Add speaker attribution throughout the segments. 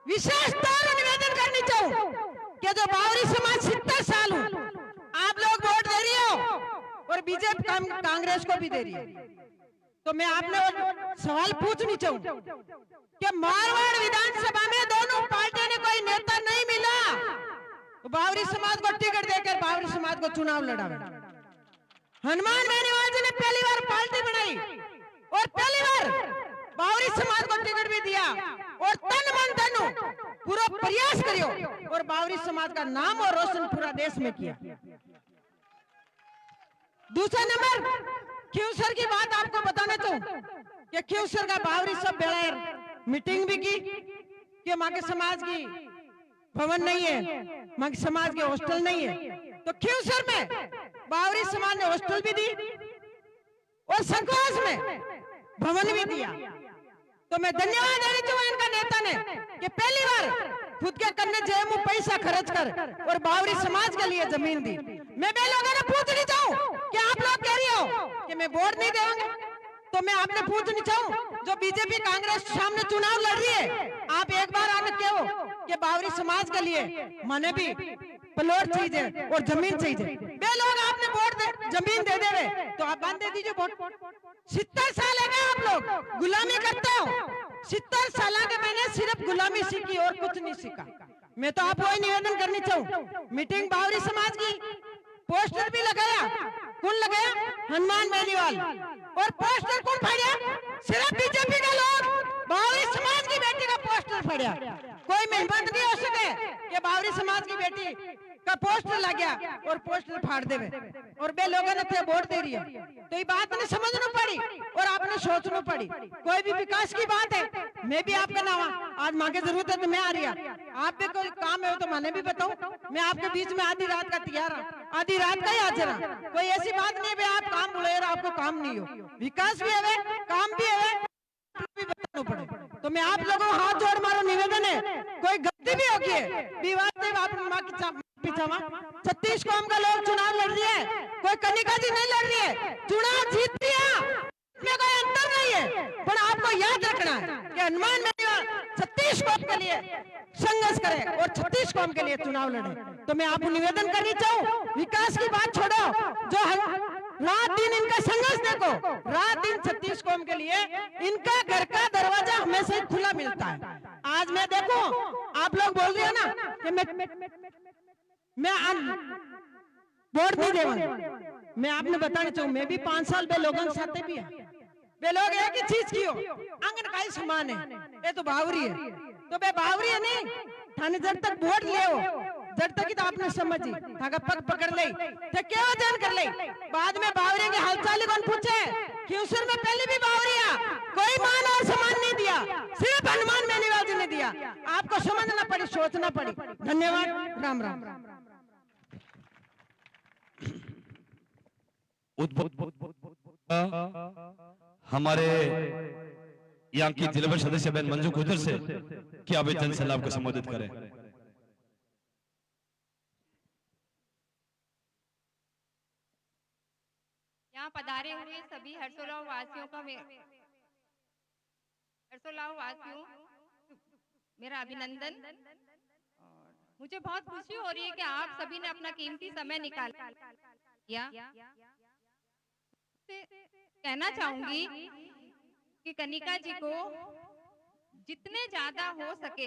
Speaker 1: विशेष तौर पर निवेदन करनी चाहूँ कि जो बावरी समाज 70 साल हूँ, आप लोग वोट दे रही हो और बीजेपी कांग्रेस को भी दे रही है, तो मैं आपने सवाल पूछनी चाहूँ कि मारवाड़ विधानसभा में दोनों पार्टियों ने कोई नेता नहीं मिला तो बावरी समाज को टिकट देकर बावरी समाज को चुनाव लड़ा। हनुमान बेनीवाल जी ने पहली बार पार्टी बनाई और पहली बार बावरी समाज को टिकट भी दिया और तन मन धन पूरा प्रयास करियो और बावरी समाज का नाम और रोशन पूरा देश में किया। दूसरा नंबर क्यूसर की बात आपको बताना चाहूं कि क्यूसर का बावरी सब बेड़ा मीटिंग भी की कि मां के समाज की भवन नहीं है, मां के समाज के हॉस्टल नहीं है, तो क्यूसर में बावरी समाज ने हॉस्टल भी दी और संकोच में भवन भी दिया। तो मैं धन्यवाद देना चाहूँ इनका नेता ने कि पहली बार खुद के कन्ने जेब में पैसा खर्च कर और बावरी समाज के लिए जमीन दी। मैं बे लोगों ने पूछनी चाहूँ कि आप लोग कह रही हो कि मैं वोट नहीं देंगे, तो मैं आपने पूछनी चाहूँ जो बीजेपी कांग्रेस सामने चुनाव लड़ रही है, आप एक बार आने कहो कि बावरी समाज के लिए माने भी प्लॉट चाहिए और जमीन चाहिए, बे लोग आपने वोट जमीन दे देवे तो आप बांध दे दीजिए वोट। 70 साल है आप लोग गुलामी करते हो, 70 साल के मैंने सिर्फ गुलामी सीखी और कुछ नहीं सीखा। मैं तो आपको ही निवेदन करनी चाहूँ, मीटिंग बावरी समाज की पोस्टर भी लगाया, कौन लगाया? हनुमान बेनीवाल। और पोस्टर कौन फाड़ा? सिर्फ बीजेपी के लोग बावरी समाज की बेटी का पोस्टर फाड़ा। कोई मेहनत नहीं हो सके कि बावरी समाज की बेटी का पोस्टर लग गया और पोस्टर फाड़ देवे और बे लोगों ने थे वोट दे रही है, तो ये बात ने समझना पड़ी और आपने सोचना पड़ी। कोई भी विकास की बात है, मैं भी आपका नाम आज मांगे जरूरत है तो मैं आ रही है, आप भी कोई काम है तो मैंने भी बताऊं, मैं आपके बीच में आधी रात का तैयार हूं, आधी रात का ही हाजिर हूं। कोई ऐसी बात नहीं है आप काम बोले और आपको काम नहीं हो, विकास भी है काम भी है भी बताना पड़े। तो मैं आप लोगों को हाथ जोड़ मारो निवेदन है, कोई गलती भी होगी है विवाद से आप मां की पिछावा 36 कौम का लोग चुनाव लड़ रही है, कोई कनिका जी नहीं लड़ रही है, चुनाव जीत दिया इसमें कोई अंतर नहीं है, पर आपको याद रखना है कि हनुमान बेनीवाल 36 कौम के लिए संघर्ष करे और 36 कौम के लिए चुनाव लड़े। तो मैं आपको निवेदन करनी चाहूँ, विकास की बात छोड़ो, जो रात दिन इनका संघर्ष देखो, रात दिन 36 कौम के लिए इनका घर का दरवाजा हमेशा ही खुला मिलता है। आज मैं देखो आप लोग बोल रहे हो ना कि मैं वोट नहीं देगा, मैं आपने बताना चाहूँ मैं भी 5 साल बे लोगों के साथ भी है, बे लोग एक ही चीज की हो आंगन का ही समान है, ये तो बावरी है, तो बे बावरी है नहीं थाने जब तक वोट ले हो जब तक तो आपने समझी थाका पग पकड़ ले थे क्या जान कर ले, बाद में बावरी के हालचाल कौन पूछे? क्यूसर में पहले भी बावरिया कोई मान और सम्मान नहीं दिया, सिर्फ हनुमान बेनीवाल जी ने दिया। आपको समझना पड़ी, सोचना पड़ी। धन्यवाद, राम राम।
Speaker 2: हमारे यहाँ की जिला परिषद सदस्य बहन मंजू गुजर से क्या वे जन सैलाब को संबोधित करें।
Speaker 3: यहाँ पधारे हुए सभी हर्षोल्लाह वासियों का मेरा अभिनंदन। मुझे बहुत खुशी हो रही है कि आप सभी ने अपना कीमती समय निकाला। कहना चाहूंगी कि कनिका जी को जितने ज्यादा हो सके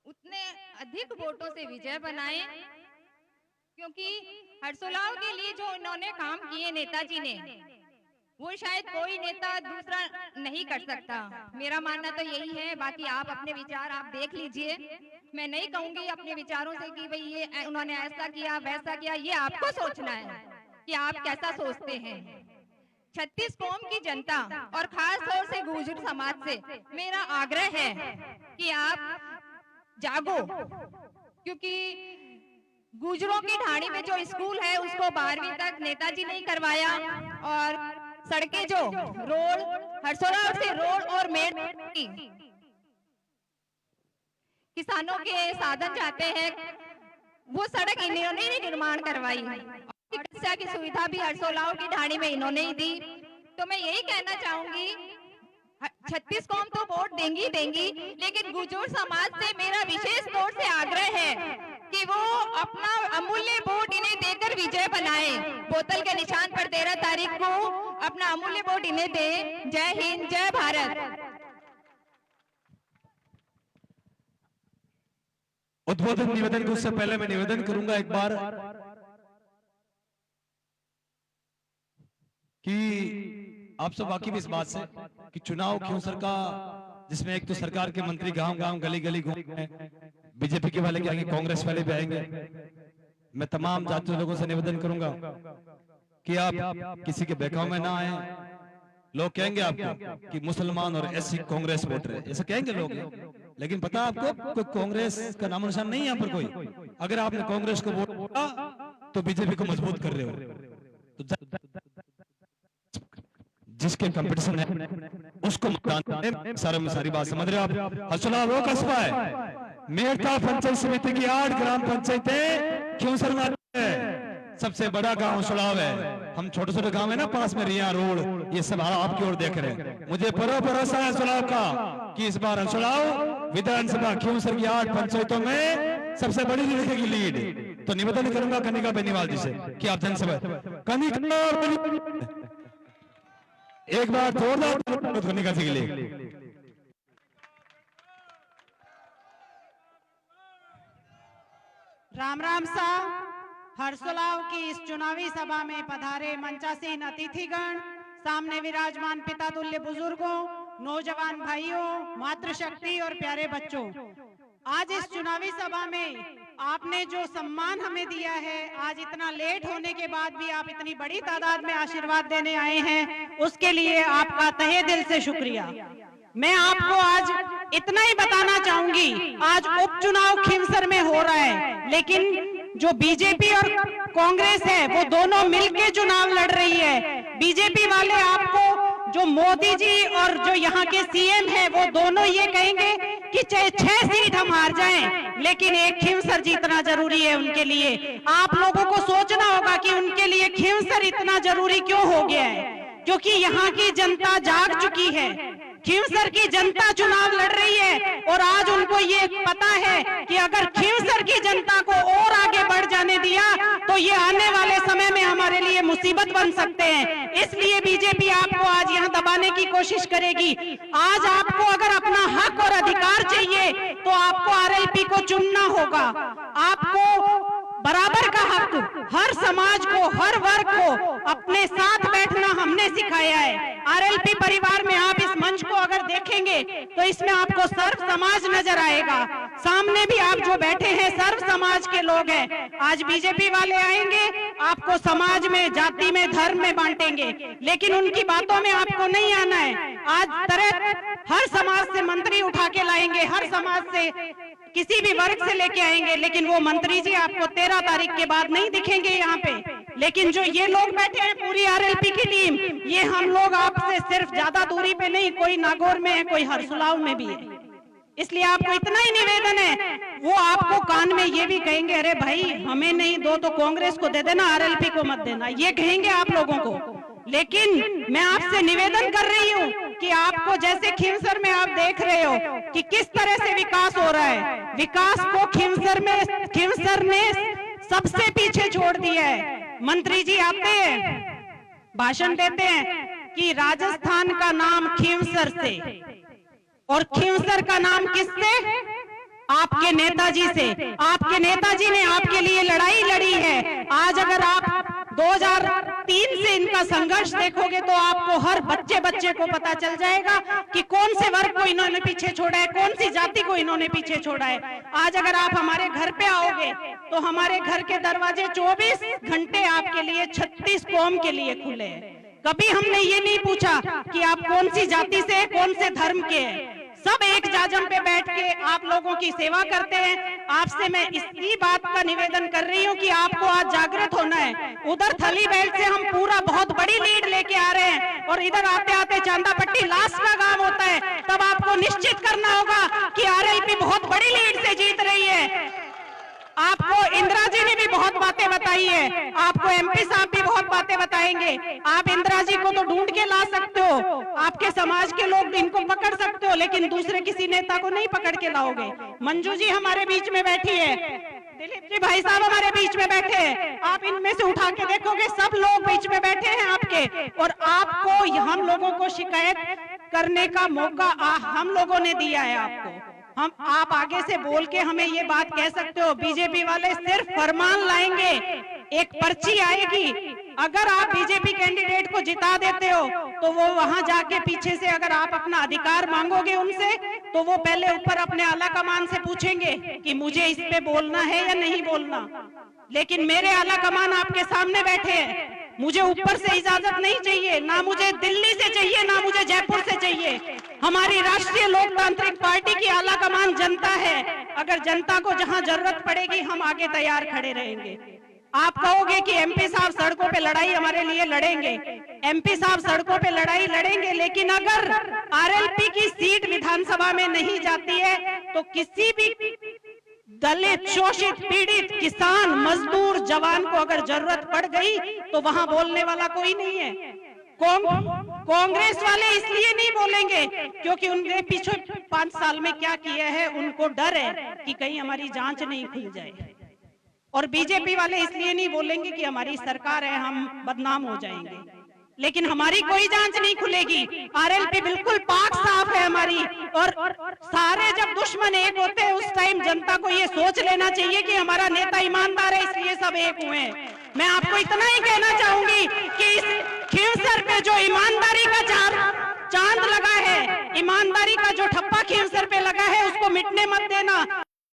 Speaker 3: उतने अधिक वोटों से विजय बनाएं, क्योंकि हर्षोल्लाह के लिए जो इन्होंने काम किए नेताजी ने, वो शायद कोई नेता दूसरा नहीं कर सकता। मेरा मानना तो यही है, बाकी आप अपने विचार आप देख लीजिए। मैं नहीं कहूंगी अपने विचारों से कि भाई ये उन्होंने ऐसा किया वैसा किया, ये आपको सोचना है कि आप कैसा सोचते हैं। 36 कौम की जनता और खास तौर से गुर्जर समाज से मेरा आग्रह है कि आप जागो, क्योंकि गुर्जरों की ढाणी में जो स्कूल है उसको 12वीं तक नेताजी ने करवाया, और सड़कें जो रोड हर्षोल्लाह से रोड और मेड किसानों के साधन जाते हैं वो सड़क इन्होंने ही निर्माण करवाई, शिक्षा की सुविधा भी हर्षोल्लाह की ढाणी में इन्होंने ही दी। तो मैं यही कहना चाहूंगी 36 कौम तो वोट देंगी देंगी, लेकिन गुर्जर समाज से मेरा विशेष तौर से आग्रह है कि वो अपना अमूल्य वोट इन्हें देकर विजय बनाए। बोतल के निशान पर 13 तारीख को अपना अमूल्य वोट इन्हें दे। जय हिंद, जय भारत।
Speaker 2: उद्बोधन निवेदन को उससे पहले मैं निवेदन करूंगा एक बार कि आप सब वाकिफ इस बात से कि चुनाव क्यों सर का, जिसमें एक तो सरकार के मंत्री गांव-गांव गली-गली घूमेंगे, बीजेपी के वाले आएंगे, कांग्रेस वाले भी आएंगे। मैं तमाम जातियों लोगों से निवेदन करूंगा कि आप किसी के बहकावे में ना आए। लोग कहेंगे आपको कि मुसलमान और एससी कांग्रेस वोटर है, ऐसा कहेंगे लोग, लेकिन पता आपको कोई कांग्रेस का नामो निशान नहीं है यहाँ पर कोई। अगर आपने कांग्रेस को वोट दिया तो बीजेपी को मजबूत कर रहे हो। तो जिसके कंपटीशन है उसको मतदान, सारी बात समझ रहे हो आप। चुनाव वो कस्बा है, मेरता पंचायत समिति की 8 ग्राम पंचायतें क्यों सर सबसे बड़ा गांव सुलाव है। हम छोटे छोटे गांव है ना पास में, रिया रोड, ये सब आपकी ओर देख रहे हैं। मुझे पूरा भरोसा है सुलाव का कि इस बार सुलाव विधानसभा खींवसर की 8 पंचायतों में सबसे बड़ी दिखेगी लीड। तो निवेदन करूंगा कनिका बेनीवाल जी से कि आप जनसभा कनिका एक बार जोरदार कनिका जी के लिए।
Speaker 4: राम राम सा। हर्षोल्लास की इस चुनावी सभा में पधारे मंचासीन अतिथिगण, सामने विराजमान पिता तुल्य बुजुर्गों, नौजवान भाइयों, मातृशक्ति और प्यारे बच्चों, आज इस चुनावी सभा में आपने जो सम्मान हमें दिया है, आज इतना लेट होने के बाद भी आप इतनी बड़ी तादाद में आशीर्वाद देने आए हैं, उसके लिए आपका तहे दिल से शुक्रिया। मैं आपको आज इतना ही बताना चाहूंगी, आज उपचुनाव खींवसर में हो रहा है, लेकिन जो बीजेपी और कांग्रेस है वो दोनों मिलके चुनाव लड़ रही है। बीजेपी वाले आपको, जो मोदी जी और जो यहाँ के सीएम है, वो दोनों ये कहेंगे कि चाहे 6 सीट हम हार जाएं, लेकिन एक खींवसर जीतना जरूरी है उनके लिए। आप लोगों को सोचना होगा कि उनके लिए खींवसर इतना जरूरी क्यों हो गया है, क्योंकि यहाँ की जनता जाग चुकी है। खींवसर की जनता चुनाव लड़ रही है और आज उनको ये पता है कि अगर खींवसर की जनता को और आगे बढ़ जाने दिया तो ये आने वाले समय में हमारे लिए मुसीबत बन सकते हैं। इसलिए बीजेपी आपको आज यहाँ दबाने की कोशिश करेगी। आज आपको अगर अपना हक और अधिकार चाहिए तो आपको आरएलपी को चुनना होगा। आपको बराबर का हक, हर समाज को, हर वर्ग को अपने साथ बैठना हमने सिखाया है। आरएलपी परिवार में आप इस मंच को अगर देखेंगे तो इसमें आपको सर्व समाज नजर आएगा। सामने भी आप जो बैठे हैं सर्व समाज के लोग हैं। आज बीजेपी वाले आएंगे, आपको समाज में, जाति में, धर्म में बांटेंगे, लेकिन उनकी बातों में आपको नहीं आना है। आज हर समाज से मंत्री उठा के लाएंगे, हर समाज से, किसी भी वर्ग से लेके आएंगे, लेकिन वो मंत्री जी आपको 13 तारीख के बाद नहीं दिखेंगे यहाँ पे। लेकिन जो ये लोग बैठे हैं, पूरी आरएलपी की टीम, ये हम लोग आपसे सिर्फ ज्यादा दूरी पे नहीं, कोई नागौर में है, कोई हरसुलाव में भी है। इसलिए आपको इतना ही निवेदन है, वो आपको कान में ये भी कहेंगे, अरे भाई हमें नहीं दो तो कांग्रेस को दे देना, आरएलपी को मत देना, ये कहेंगे आप लोगों को। लेकिन मैं आपसे निवेदन कर रही हूँ कि आपको, जैसे खींवसर में आप देख रहे हो कि किस तरह से विकास हो रहा है, विकास को खींवसर ने सबसे पीछे छोड़ दिया है। मंत्री जी आते हैं, भाषण देते हैं कि राजस्थान का नाम खींवसर से, और खींवसर का नाम किससे? आपके नेताजी से। आपके नेताजी ने आपके लिए लड़ाई लड़ी है। आज अगर आप 2003 से इनका संघर्ष देखोगे तो आपको हर बच्चे को पता चल जाएगा कि कौन से वर्ग को इन्होंने पीछे छोड़ा है, कौन सी जाति को इन्होंने पीछे छोड़ा है। आज अगर आप हमारे घर पे आओगे तो हमारे घर के दरवाजे 24 घंटे आपके लिए 36 कौम के लिए खुले हैं। कभी हमने ये नहीं पूछा कि आप कौन सी जाति से, कौन से धर्म के हैं। सब एक जाजम पे बैठ के आप लोगों की सेवा करते हैं। आपसे मैं इसी बात का निवेदन कर रही हूँ कि आपको आज जागृत होना है। उधर थली बेल्ट से हम पूरा बहुत बड़ी लीड लेके आ रहे हैं और इधर आते आते चांदापट्टी लास्ट का गांव होता है, तब आपको निश्चित करना होगा कि आरएलपी बहुत बड़ी लीड से जीत रही है। आपको इंदिरा जी ने भी बहुत बातें बताई है, आपको एमपी साहब भी बहुत बातें बताएंगे। आप इंदिरा जी को तो ढूंढ के ला सकते हो, हो, आपके समाज के लोग इनको पकड़ सकते हो, लेकिन दूसरे किसी नेता को नहीं पकड़ के लाओगे। मंजू जी हमारे बीच में बैठी है, दिलीप जी भाई साहब हमारे बीच में बैठे हैं, आप इनमें से उठा के देखोगे सब लोग बीच में बैठे हैं आपके, और आपको हम लोगों को शिकायत करने का मौका हम लोगों ने दिया है आपको। आप आगे से बोल के हमें ये बात कह सकते हो। बीजेपी वाले सिर्फ फरमान लाएंगे, एक पर्ची आएगी, अगर आप बीजेपी कैंडिडेट को जिता देते हो तो वो वहां जाके पीछे से अगर आप अपना अधिकार मांगोगे उनसे, तो वो पहले ऊपर अपने आला कमान से पूछेंगे कि मुझे इस पे बोलना है या नहीं बोलना। लेकिन मेरे आला कमान आपके सामने बैठे हैं, मुझे ऊपर से इजाजत नहीं चाहिए, ना मुझे दिल्ली से चाहिए, ना मुझे जयपुर से चाहिए। हमारी राष्ट्रीय लोकतांत्रिक पार्टी की आला कमान जनता है, अगर जनता को जहां जरूरत पड़ेगी हम आगे तैयार खड़े रहेंगे। आप कहोगे कि एमपी साहब सड़कों पे लड़ाई हमारे लिए लड़ेंगे, एमपी साहब सड़कों पे लड़ाई लड़ेंगे, लेकिन अगर आरएलपी की सीट विधानसभा में नहीं जाती है तो किसी भी दलित, शोषित, पीड़ित, किसान, मजदूर, जवान को अगर जरूरत पड़ गई तो वहां बोलने वाला कोई नहीं है। कांग्रेस वाले इसलिए नहीं बोलेंगे क्योंकि उनके पीछे 5 साल में क्या किया है, उनको डर है कि कहीं हमारी जांच नहीं खुल जाए। और बीजेपी वाले इसलिए नहीं बोलेंगे कि हमारी सरकार है, हम बदनाम हो जाएंगे। लेकिन हमारी कोई जांच नहीं खुलेगी, आरएलपी बिल्कुल पाक साफ है हमारी। और सारे जब दुश्मन एक होते हैं उस टाइम जनता को ये सोच लेना चाहिए कि हमारा नेता ईमानदार है, इसलिए सब एक हुए हैं। मैं आपको इतना ही कहना चाहूंगी कि इस खींवसर पे जो ईमानदारी का चांद लगा है, ईमानदारी का जो ठप्पा खींवसर पे लगा है, उसको मिटने मत देना,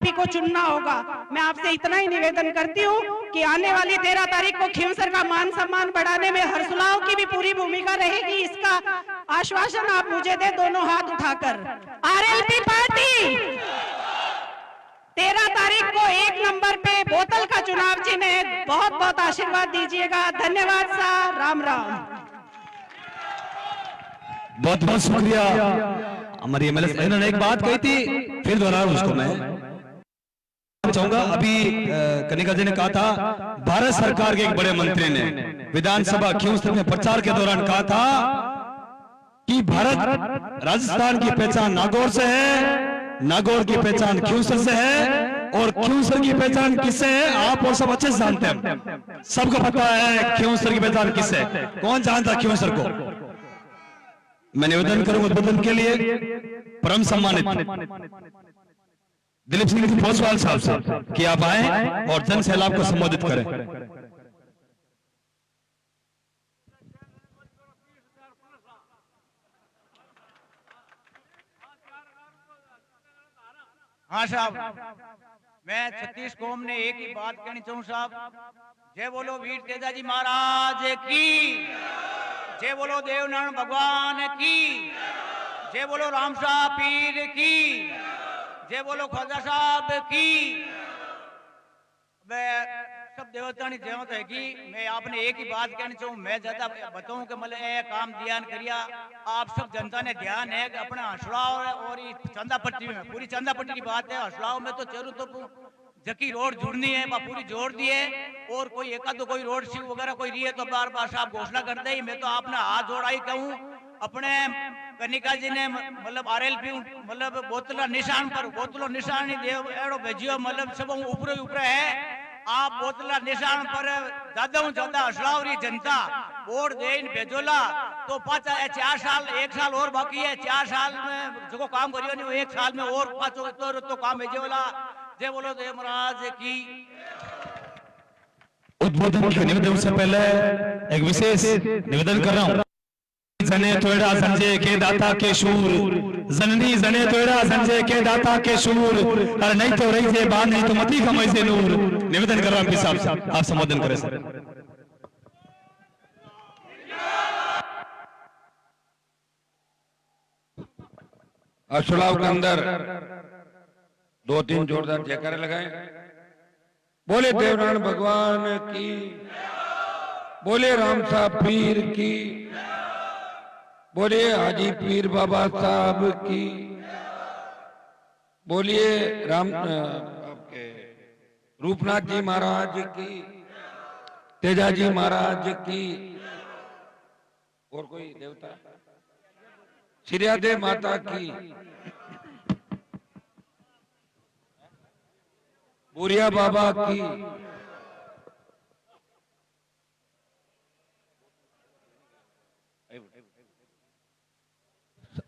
Speaker 4: को चुनना होगा। मैं आपसे इतना ही निवेदन करती हूँ कि आने वाली 13 तारीख को खींवसर का मान सम्मान बढ़ाने में हरसुलाव की भी पूरी भूमिका रहेगी, इसका आश्वासन आप मुझे दे दोनों हाथ उठाकर। आरएलपी पार्टी 13 तारीख को 1 नंबर पे बोतल का चुनाव चिन्ह है, बहुत बहुत आशीर्वाद दीजिएगा। धन्यवाद साहब, राम राम।
Speaker 2: बहुत बहुत शुक्रिया। हमारी एमएलए इन्होंने एक बात कही थी, फिर दोहराऊं उसको मैं चाहूंगा। अभी कनिका जी ने कहा था, भारत सरकार के एक बड़े मंत्री ने विधानसभा खींवसर में प्रचार के दौरान कहा था कि भारत राजस्थान की पहचान नागौर से है, नागौर की पहचान खींवसर से है, और खींवसर की पहचान किससे है आप और सब अच्छे से जानते हैं, सबको पता है खींवसर की पहचान किससे है। कौन जानता खींवसर को? मैं निवेदन करूंगा उद्बोधन के लिए परम सम्मानित दिलीप सिंह भोसवाल साहब से कि आप आए और जन सैलाब को संबोधित करें।
Speaker 5: हाँ साहब, मैं छत्तीस कौम ने एक ही बात कहनी चाहूँ साहब, जय बोलो वीर तेजाजी महाराज की, जय बोलो देवनारायण भगवान की, जय बोलो राम शाह पीर की, जय बोलो ख्वाजा साहब की। सब देवता ने जयवत है कि मैं आपने एक ही बात कहनी चाहूँ, मैं ज्यादा बताऊं कि मतलब ये काम ध्यान करिया, आप सब जनता ने ध्यान है कि अपना हसड़ाव और चंदापट्टी में, पूरी चंदापट्टी की बात है, हसड़ाव में तो चरू तो जकी रोड जुड़नी है पूरी जोड़ दी है, और कोई एकाध कोई रोड शिव वगैरह कोई रही है तो बार बार साहब घोषणा करते ही मैं तो आपने हाथ जोड़ाई कहूँ। अपने कनिका जी ने मतलब आरएलपी मतलब बोतला निशान पर बोतलो निशान ही देव एड़ो भेजियो, मतलब सब ऊपर ऊपर है, आप बोतला निशान पर ज्यादा हसड़ावरी जनता वोट दे भेजोला तो 4 साल 1 साल और बाकी है, 4 साल में जो काम करियो नहीं 1 साल में और 5 तो काम भेजोला। जय बोलो देव महाराज की।
Speaker 2: उद्बोधन के निवेदन से पहले एक विशेष निवेदन कर रहा हूँ। जने तोड़ा संजय के दाता के शूर, जननी जने तोड़ा संजय के दाता के शूर, और नहीं तो रही से बांध नहीं तो मती कमाई से नूर। निवेदन कर रहा हूँ साहब, आप संबोधन करें सर।
Speaker 6: हसड़ाव के अंदर 2-3 जोरदार जयकारे लगाए। बोले देवनारायण भगवान की, बोले राम साहब पीर की, बोलिए हाजी पीर बाबा साहब की, बोलिए राम आपके रूपनाथ जी महाराज की, तेजाजी महाराज की। और कोई देवता सिरियादे माता की, बुरिया बाबा की,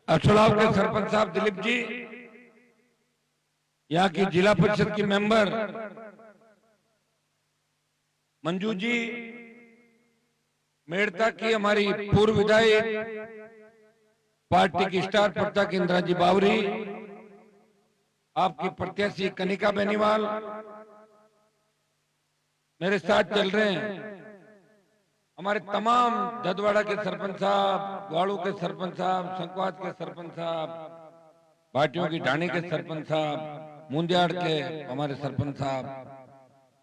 Speaker 6: असलाव के सरपंच साहब दिलीप जी, यहाँ की जिला परिषद की मेंबर मंजू जी, मेड़ता की हमारी पूर्व विधायक पार्टी की स्टार प्रचारक इंदिरा जी बावरी, आपकी प्रत्याशी कनिका बेनीवाल मेरे साथ चल रहे हैं, हमारे तमाम ददवाड़ा के सरपंच साहब, ग्वाड़ू के सरपंच साहब, संकवाद के सरपंच साहब, भाटियों की ढाणी के सरपंच साहब, मुंदियाड़ के हमारे सरपंच साहब,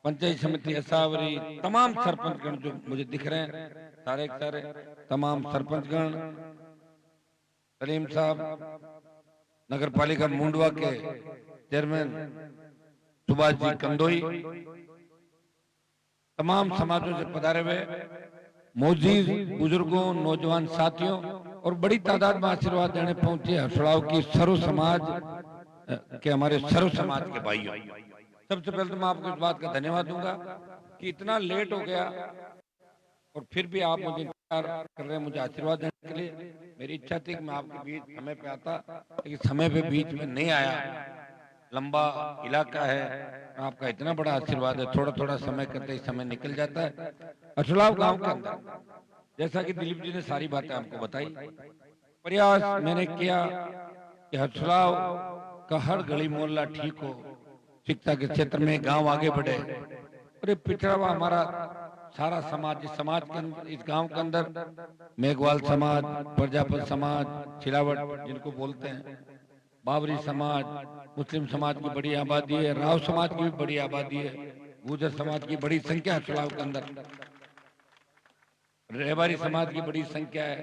Speaker 6: पंचायत समिति असावरी, तमाम सरपंचगण जो मुझे दिख रहे हैं सारे के सारे, तमाम सरपंचगण, सलीम साहब, नगर पालिका मुंडवा के चेयरमैन सुभाष जी कंदोई, तमाम समाजों से पधारे हुए मौजूद बुजुर्गों, नौजवान साथियों और बड़ी तादाद में आशीर्वाद देने पहुंचे हर्षड़ाव की सर्व समाज के हमारे सर्व समाज के भाइयों, सबसे पहले तो मैं आपको इस बात का धन्यवाद दूंगा कि इतना लेट हो गया और फिर भी आप मुझे इंतजार कर रहे हैं मुझे आशीर्वाद देने के लिए। मेरी इच्छा थी कि मैं आपके बीच समय पे आता, लेकिन समय पे बीच में नहीं आया, लंबा इलाका है, आपका इतना बड़ा आशीर्वाद है, थोड़ा थोड़ा समय करते ही समय निकल जाता है। असलाव गांव के अंदर जैसा कि दिलीप जी ने सारी बातें आपको बताई, प्रयास मैंने किया कि हर्षलाव का हर गली मोहल्ला ठीक हो, शिक्षा के क्षेत्र में गांव आगे बढ़े, और ये पिछड़ा हुआ हमारा सारा समाज, इस समाज के अंदर, इस गांव के अंदर मेघवाल समाज, प्रजापत समाज, छिलावट जिनको बोलते हैं, बाबरी समाज, मुस्लिम समाज की बड़ी आबादी है, राव समाज की भी बड़ी आबादी है, गुजर समाज की बड़ी संख्या है छिलाव के अंदर, रेवारी समाज की बड़ी संख्या है,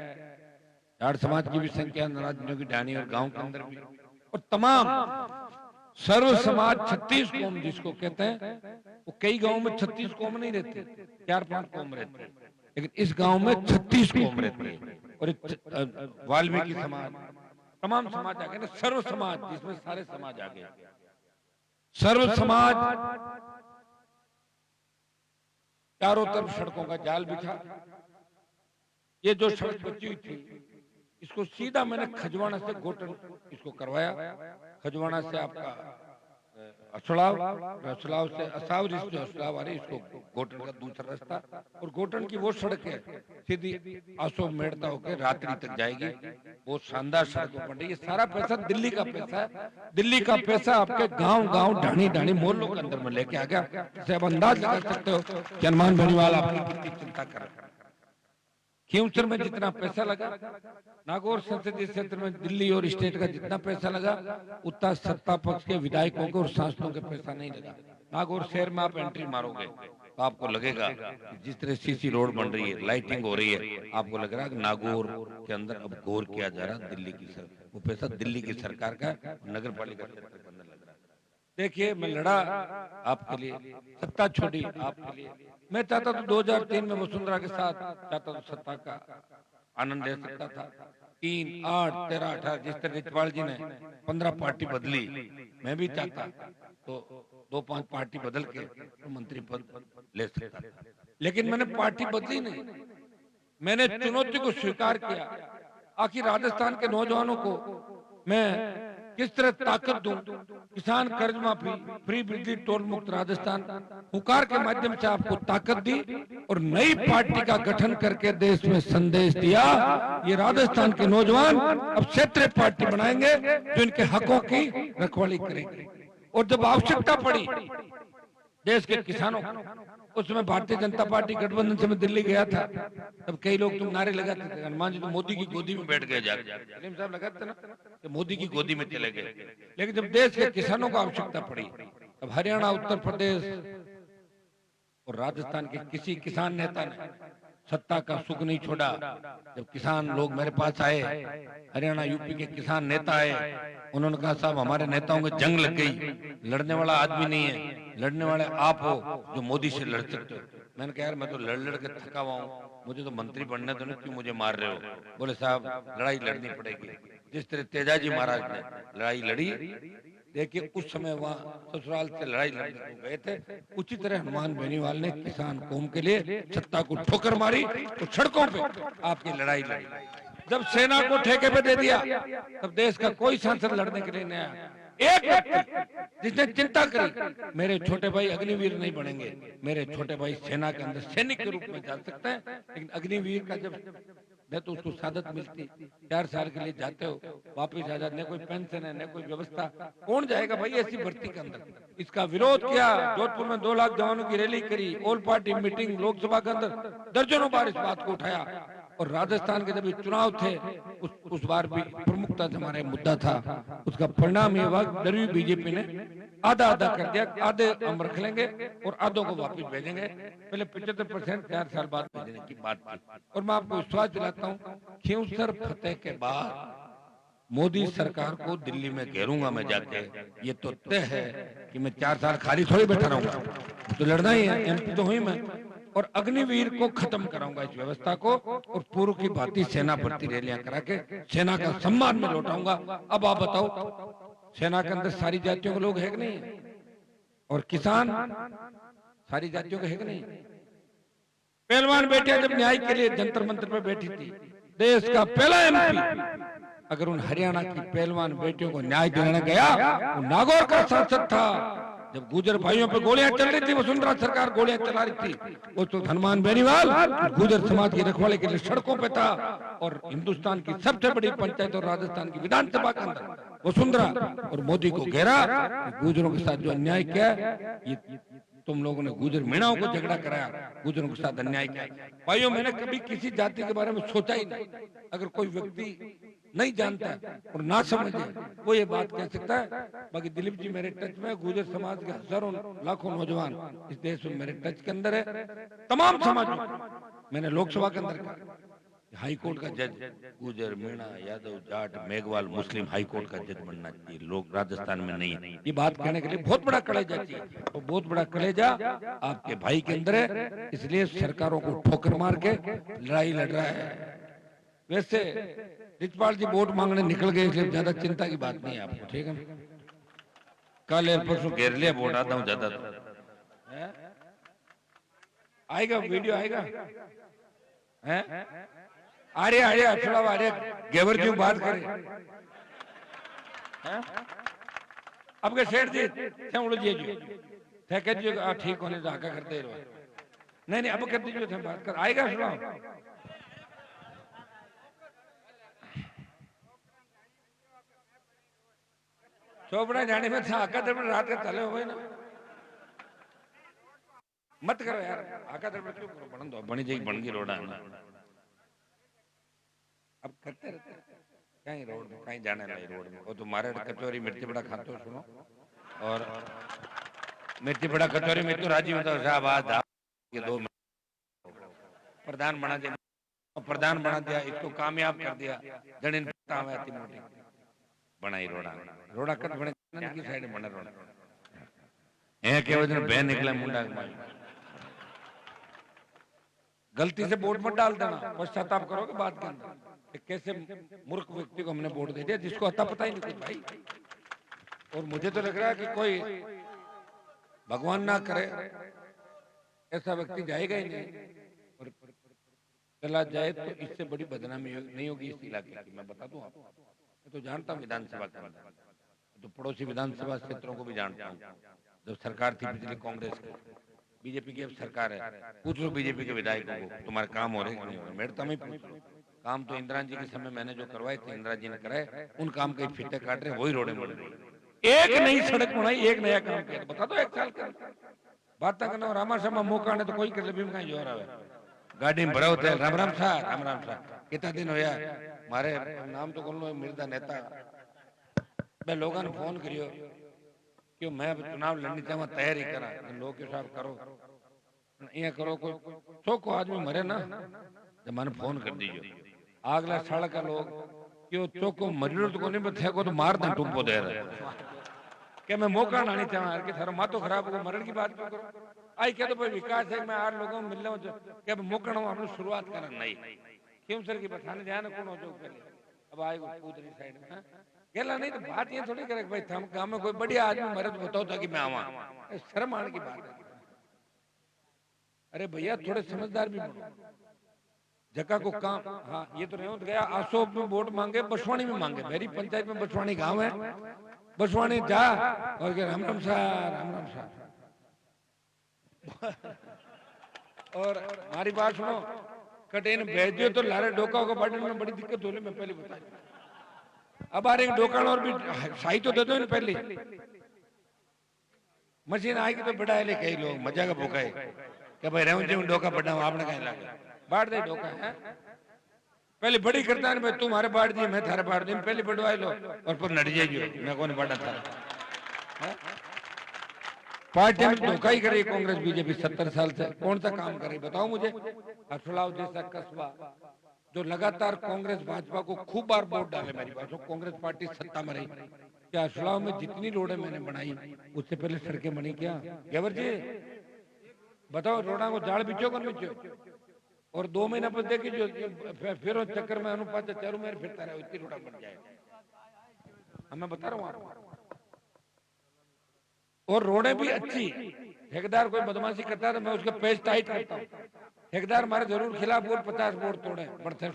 Speaker 6: जाट समाज की भी संख्या है, नाराजनियों की ढाणी और गांव के अंदर भी, और तमाम सर्व समाज 36 कौम जिसको कहते हैं, वो कई गांव में 36 कौम नहीं रहती, 4-5 कौम रहती है, लेकिन इस गांव में 36 कौम रहती है, और वाल्मीकि समाज, तमाम समाज आ गए ना, सर्व समाज जिसमें सारे समाज आ गए, सर्व समाज चारों तरफ सड़कों का जाल बिछा, ये जो सड़क बची हुई थी इसको सीधा मैंने खजवाना से गोटन इसको करवाया, खजवाना से आपका असलाव, असलाव से असावरी से असलाव आ रही, इसको गोटन का दूसरा रास्ता, और गोटन की वो सड़क है सीधी आसो मेड़ता होकर रात्रि तक जाएगी, बहुत शानदार सड़क बन रही है। सारा पैसा दिल्ली का पैसा है, दिल्ली का पैसा आपके गांव गांव ढाणी ढाणी मोहल्लों के अंदर में लेके आ गया। इससे आप अंदाज लगा सकते हो कि हनुमान बेनीवाल आपकी कितनी चिंता कर रहे हैं। खींवसर में जितना पैसा लगा, नागौर संसदीय क्षेत्र में दिल्ली और स्टेट का जितना पैसा लगा, उतना सत्ता पक्ष के विधायकों को और सांसदों के पैसा नहीं लगा। नागौर शहर में आप एंट्री मारोगे तो आपको लगेगा कि जिस तरह सीसी रोड बन रही है, लाइटिंग हो रही है, आपको लग रहा है कि नागौर के अंदर अब गौर किया जा रहा है दिल्ली की सरकार, वो पैसा दिल्ली की सरकार का नगर पालिका क्षेत्र के अंदर लग रहा है। देखिए मैं लड़ा आपके लिए, सत्ता छोड़ी आपके लिए, मैं चाहता था 2003 में वसुंधरा के साथ चाहता था सत्ता का आनंद ले सकता था, 3, 8, 13, 18 जिस तरह रिचवाल जी ने 15 पार्टी बदली, मैं भी चाहता तो 2-5 पार्टी बदल के तो मंत्री पद ले सकता था, लेकिन मैंने पार्टी बदली नहीं, मैंने चुनौती को स्वीकार किया। आखिर राजस्थान के नौजवानों को मैं किस तरह ताकत दूं, किसान कर्ज माफी, फ्री बिजली, टोल मुक्त राजस्थान, हुकार के माध्यम से आपको ताकत दी और नई पार्टी का गठन करके देश में संदेश दिया, ये राजस्थान के नौजवान अब क्षेत्रीय पार्टी बनाएंगे जो इनके हकों की रखवाली करेंगे। और जब आवश्यकता पड़ी देश के किसानों, उस समय भारतीय जनता पार्टी गठबंधन से मैं दिल्ली गया था, तब कई लोग तुम नारे लगाते थे, हनुमान जी तो मोदी की गोदी में बैठ गए, सलीम साहब लगाते ना कि मोदी की गोदी में चले गए। लेकिन जब देश के किसानों को आवश्यकता पड़ी, तब हरियाणा, उत्तर प्रदेश और राजस्थान के किसी किसान नेता ने सत्ता का सुख नहीं छोड़ा। जब किसान लोग मेरे पास आए, हरियाणा यूपी के किसान नेता आए, उन्होंने कहा साहब हमारे नेताओं की जंग लग गई, लड़ने वाला आदमी नहीं है, लड़ने वाले आप हो जो मोदी से लड़ सकते हो। मैंने कहा यार मैं तो लड़ लड़ के थका हुआ हूँ, मुझे तो मंत्री बनना तो नहीं, क्यों मुझे मार रहे हो? बोले साहब लड़ाई लड़नी पड़ेगी। जिस तरह तेजाजी महाराज ने लड़ाई लड़ी, देखिए उस समय वहाँ ससुराल से लड़ाई लड़ने को गए थे, उसी तरह हनुमान बेनीवाल ने किसान कौम के लिए सत्ता को ठोकर मारी और सड़कों पे आपकी लड़ाई लड़ी। जब सेना को ठेके पे दे दिया तब देश का कोई सांसद लड़ने के लिए नहीं आया। एक व्यक्ति जिसने चिंता करी मेरे छोटे भाई अग्निवीर नहीं बनेंगे, मेरे छोटे भाई सेना के अंदर सैनिक के रूप में जा सकते हैं, लेकिन अग्निवीर का जब न तो उसको सादत मिलती, 4 साल के लिए जाते हो वापिस आ जाते, न कोई पेंशन है न कोई व्यवस्था, कौन जाएगा भाई ऐसी भर्ती के अंदर। इसका विरोध किया, जोधपुर में 2 लाख जवानों की रैली करी, ऑल पार्टी मीटिंग लोकसभा के अंदर दर्जनों बार इस बात को उठाया। और राजस्थान के जब चुनाव थे उस बार भी प्रमुखता से हमारा मुद्दा था। उसका परिणाम ये हुआ डरी बीजेपी ने आधा आधा कर दिया, आधे हम रख लेंगे और आधों को वापस भेजेंगे। पहले 75% 4 साल बाद भेजने की बात थी। और मैं आपको विश्वास दिलाता हूँ खींवसर फतेह के बाद मोदी सरकार को दिल्ली में घेरूंगा मैं जाके, ये तो तय है कि मैं 4 साल खाली थोड़ी बैठा रहूंगा, तो लड़ना ही है, एमपी तो हुई मैं। और अग्निवीर को खत्म कराऊंगा इस व्यवस्था को, और पूर्व की भांति सेना भर्ती रैलियां करा के सेना का सम्मान में लौटाऊंगा। अब आप बताओ सेना के अंदर सारी जातियों के लोग है कि नहीं है? और किसान सारी जातियों के है कि नहीं? पहलवान बेटियां जब न्याय के लिए जंतर मंतर पे बैठी थी, देश का पहला एमपी अगर उन हरियाणा की पहलवान बेटियों को न्याय दिलाने गया, वो नागौर का सांसद था। जब गुजर भाइयों पे गोलियां चल रही थी, वसुंधरा सरकार गोलियां चला रही थी, वो तो हनुमान बेनीवाल गुजर समाज की रखवाली के लिए सड़कों पे था। और हिंदुस्तान की सबसे बड़ी पंचायत और राजस्थान की विधानसभा के अंदर वसुंधरा और मोदी को घेरा। गुजरों के साथ जो अन्याय किया, ये तुम लोगों ने गुजर मीणाओं को झगड़ा कराया, गुजरों के साथ अन्याय किया। भाइयों मैंने कभी किसी जाति के बारे में सोचा ही नहीं। अगर कोई व्यक्ति नहीं जानता और ना समझे वो ये बात कह सकता है। बाकी दिलीप जी मेरे टच में, गुजर समाज के हजारों लाखों नौजवान इस देश में मेरे टच के अंदर है, तमाम समाजों मैंने लोकसभा के अंदर हाई कोर्ट का जज गुजर मीणा यादव जाट मेघवाल मुस्लिम हाई कोर्ट का जज बनना चाहिए, लोग राजस्थान में नहीं है। ये बात कहने के लिए बहुत बड़ा कलेजा चाहिए, और बहुत बड़ा कलेजा आपके भाई के अंदर है, इसलिए सरकारों को ठोकर मार के लड़ाई लड़ रहा है। वैसे रिचपाल जी वोट मांगने निकल गए, इसलिए ज्यादा चिंता की बात नहीं है आपको, ठीक है? कल या परसों घेर लिया, वोट आता हूँ ज्यादा आएगा, वीडियो आएगा है? अरे अरे अछड़ा अरे गेवर क्यों बात करे? अब के सेठ जी थे उड़ जी थे कह दीजिए ठीक होने जाका करते रहो। नहीं नहीं अब कर दीजिए, थे बात कर आएगा सुनाओ। चोपड़ा जाने में था आका दरबार रात के चले हो गए ना, मत करो यार आका दरबार क्यों करो, बन दो बनी जाएगी बन गई रोड आना। अब करते रहते कहीं रोड में कहीं जाने लगे रोड में, वो तुम्हारे कचौरी मिर्ची बड़ा खाते हो सुनो, और मिर्ची बड़ा कचौरी में तो राजी होता है शाहबाद ये 2 प्रधान बना दिया, प्रधान बना दिया, इसको कामयाब कर दिया, जड़िन मोटी बनाई रोड़ा रोड़ा कट बने की साइड बने रोड़ा है के वजह बहन निकला मुंडा गलती से वोट मत डाल देना, पश्चाताप करोगे बात के अंदर। कैसे मूर्ख व्यक्ति को हमने वोट दे दिया जिसको अता पता ही नहीं कुछ भाई। और मुझे तो लग रहा है कि कोई भगवान ना करे ऐसा व्यक्ति जाएगा ही नहीं, और चला जाए तो इससे बड़ी बदनामी नहीं होगी इस इलाके की। मैं बता दूं आपको, मैं तो जानता हूँ विधानसभा के अंदर, तो पड़ोसी विधानसभा क्षेत्रों को भी जानता हूँ। जब सरकार थी पिछली कांग्रेस की, बीजेपी की अब सरकार है, पूछ लो बीजेपी के विधायकों को तुम्हारे काम हो रहे हैं नहीं हो रहे। मेरे तो मैं पूछ लो, काम तो इंदिरा जी के समय मैंने जो करवाए थे, इंदिरा जी ने कराए, उन काम के फिटे काट रहे, वही रोडे बन रही। एक नई सड़क बनाई, एक नया काम किया, बता दो 1 साल का बात करना। रामा शर्मा मौका ने तो कोई कर ले भी कहीं जोर आवे गाड़ी में भरा होता है। राम राम शाह कितना दिन होया मारे नाम तो बोलो मिर्दा नेता मैं लोगों ने फोन करियो क्यों मैं चुनाव लड़नी चाहूँ तैयारी करा, लोग के साथ करो ये करो, कोई चौको आदमी मरे ना जब मैंने फोन कर दीजिए आगला साल का लोग क्यों चौको मरियो तो नहीं बथे को तो मार दे टूपो दे रहे क्या मैं मौका ना चाहूँ कि थारा मातो खराब हो मरण की बात क्यों करो। आई क्या तो भाई विकास है मैं 8 लोगों में मिल रहा हूँ क्या मौका हमने शुरुआत करना नहीं क्यों सर की बताने जाए ना कौन हो जो पहले अब आएगा कूदरी साइड में हाँ? गेला नहीं तो बात ये थोड़ी करे भाई हम गांव में कोई बढ़िया आदमी मरे तो बताओ था कि मैं आवा, शर्म आने की बात है। अरे भैया थोड़े समझदार भी बनो, जगह को काम। हाँ ये तो नहीं गया आसोप में वोट मांगे, बसवानी में मांगे, मेरी पंचायत में बसवानी गांव है, बसवानी जा और राम राम साहब राम राम साहब। और हमारी बात सुनो, कटेन भेज दियो तो लारे डोका को बांटने में बड़ी दिक्कत होने में पहले बता। अब आ रहे डोका और भी सही तो दे दो पहले, मशीन आएगी तो बढ़ाए ले कई लोग मजा का भूखा है कि भाई रहूं जी डोका बढ़ा आपने कहीं लगा बांट दे डोका है पहले बड़ी करता है भाई तुम्हारे बांट दिए मैं थारे बांट दी पहले बढ़वाए लो और फिर नट जाइए मैं कौन बांटा था। पार्टी में धोखा ही करे कांग्रेस बीजेपी 70 साल से, कौन सा काम करे बताओ मुझे। हसुलाव जैसा कस्बा जो लगातार कांग्रेस भाजपा को खूब बार वोट डाले, मेरी बात कांग्रेस पार्टी सत्ता में रही, क्या हसुलाव में जितनी रोडें मैंने बनाई उससे पहले सड़कें बनी क्या गेवर जी बताओ। रोडा को जाड़ बिछो कर बिछो और 2 महीना पर देखी जो फिर चक्कर में अनुपात चारों मेरे फिरता रहे इतनी रोडा बन जाए। मैं बता रहा हूँ आपको, और रोडें भी अच्छी। ठेकेदार कोई बदमाशी करता है तो मैं उसका पेज टाइट करता हूँ, ठेकेदार हमारे जरूर खिलाफ वोट 50 वोट तोड़े बढ़ते।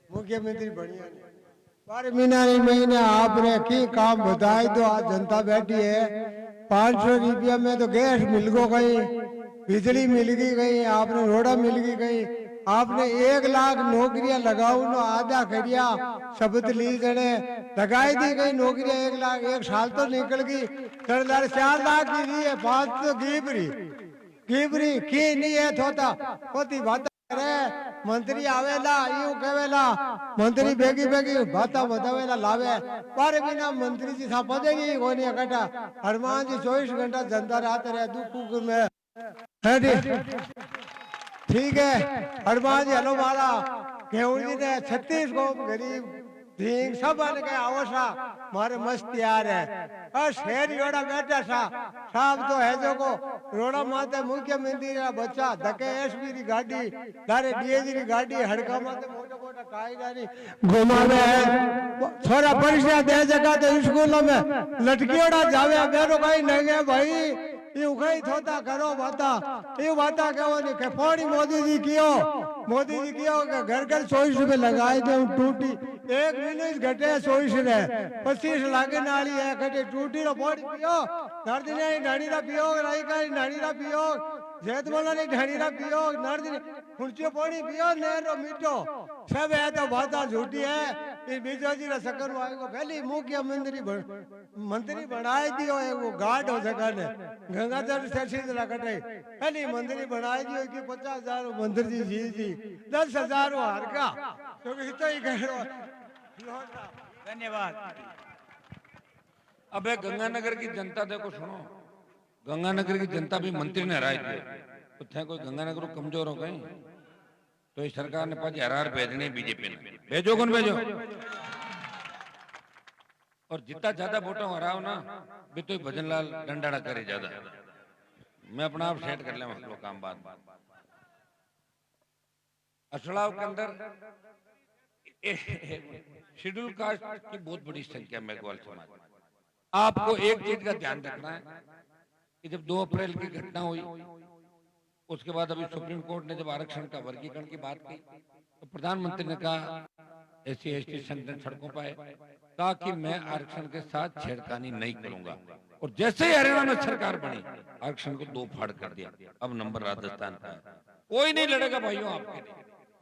Speaker 7: मुख्यमंत्री बढ़िया पर महीने आपने की काम बताए तो आज जनता बैठी है। 500 रुपया में तो गैस मिल गो गई, बिजली मिल गई, आपने रोड़ा मिल गई, आपने 1 लाख नौकरियां लगाओ नो आधा करिया शब्द ली जने लगाई दी गई नौकरियां 1 लाख 1 साल तो निकल गई। 4 लाख की दी है 5 तो गिबरी की नहीं है थोता होती बात करे। मंत्री आवेला यूं कहेला मंत्री बेगी बाता बतावेला लावे पर बिना मंत्री जी सा पदे नहीं कोनी इकट्ठा। हनुमान जी 24 घंटा जनता रात रहे दुख में ठीक है। हनुमान जी हलो मारा केवल जी ने 36 को गरीब ठीक सब के आवसा मारे मस्त यार है और शेर योड़ा बैठा सा साहब तो है जो को रोड़ा माते मुख्यमंत्री का बच्चा धके एसपी की गाड़ी दारे डीएजी की गाड़ी हड़का माते मोटा कायदा घुमावे है थोड़ा परीक्षा दे जगह तो स्कूलों में लटकियोड़ा जावे मेरो कहीं नहीं है भाई यू कहीं थोता करो बाता यू बाता कहो नहीं के फोड़ी मोदी जी कियो के घर 24 रुपए लगाए थे टूटी 1 मिनट घटे 24 रे 25 लागे नाली है घटे टूटी रो फोड़ी पियो नर्दिने ढाणी रा पियो राई का ढाणी रा पियो जेत बोला नहीं ढाणी रा पियो नर्दिने खुर्चियो फोड़ी पियो नेरो मीठो सब है तो बाता झूठी है। इस बीजो जी रा सकन आएगो पहली मुख्यमंत्री मंत्री बनाए दियो है वो गार्ड हो सका ने गंगाधर सेठी जरा कटे पहली मंत्री बनाए दियो कि 50,000 मंत्री जी 10,000 हार का तो इतना ही कह
Speaker 5: धन्यवाद।
Speaker 6: अबे गंगानगर की जनता देखो सुनो, गंगानगर की जनता भी मंत्री ने हराई थी तो थे कोई गंगानगर को कमजोर हो गई तो इस सरकार ने 5,000 भेजने बीजेपी ने भेजो कौन भेजो और जितना ज्यादा वोटों हराओ ना भी तो भजन लाल डंडाड़ा करे ज्यादा। मैं अपना आप सेट कर ले लोग काम बात असलाव के अंदर शेड्यूल कास्ट की बहुत बड़ी संख्या में ग्वाल समाज। आपको एक चीज का ध्यान रखना है कि जब 2 अप्रैल की घटना हुई उसके बाद अभी सुप्रीम कोर्ट ने जब आरक्षण का वर्गीकरण की बात की तो प्रधानमंत्री ने कहा SC/ST संगठन सड़कों पर आए कहा कि मैं आरक्षण के साथ छेड़खानी नहीं करूंगा और जैसे ही हरियाणा में सरकार बनी आरक्षण को 2 फाड़ कर दिया। अब नंबर राजस्थान का है। कोई नहीं लड़ेगा भाइयों आपके लिए,